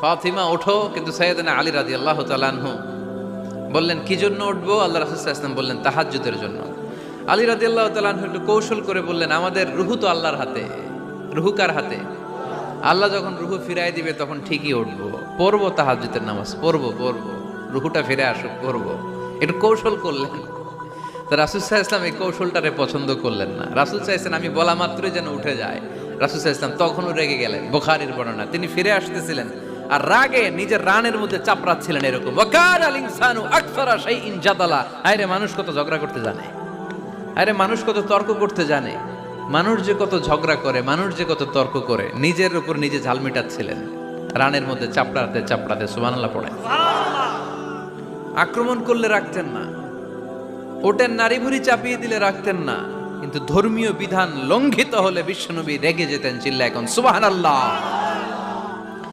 ফাতিমা ওঠো, কিন্তু সাইয়েদনা আলী রাদিয়াল্লাহু তাআলা আনহু বললেন কি জন্য উঠবো? আল্লাহ রাসূল সাল্লাল্লাহু আলাইহি ওয়াসাল্লাম বললেন তাহাজ্জুদের জন্য। আলী রাদিয়াল্লাহু তাআলা আনহু একটু কৌশল করে বললেন, আমাদের রুহু তো আল্লাহর হাতে। রুহু কার হাতে? আল্লাহ যখন রুহু ফিরাই দিবে তখন ঠিকই উঠবো, পড়বো তাহাজ্জুদের নামাজ, পড়বো রুহুটা ফিরে আসুক, পড়বো। একটু কৌশল করলেন। তো রাসূল সাল্লাল্লাহু আলাইহি ওয়াসাল্লাম এই কৌশলটারে পছন্দ করলেন না। রাসূল সাল্লাল্লাহু আলাইহি ওয়াসাল্লাম আমি বলা মাত্রই যেন উঠে যায়। রাসূল সাল্লাল্লাহু আলাইহি ওয়াসাল্লাম তখনও রেগে গেলেন। বুখারীর বর্ণনা, তিনি ফিরে আসতেছিলেন আর রাগে নিজের রানের মধ্যে চাপড়াচ্ছিলেন এরকম, ওয়াকানাল ইনসানু আকসারা শাইইন জাদালা। আরে মানুষ কত ঝগড়া করতে জানে, আরে মানুষ কত তর্ক করতে জানে, মানুষ যে কত ঝগড়া করে, মানুষ যে কত তর্ক করে, নিজের উপর নিজে ঝাল মেটাচ্ছিলেন রানের মধ্যে চাপড়াতে চাপড়াতে। সুবহানাল্লাহ পড়েন। আক্রমণ করলে রাখতেন না, ওটের নারী ভুড়ি চাপিয়ে দিলে রাখতেন না, কিন্তু ধর্মীয় বিধান লঙ্ঘিত হলে বিশ্বনবী রেগে যেতেন, চিল্লায় এখন সুবহানাল্লাহ।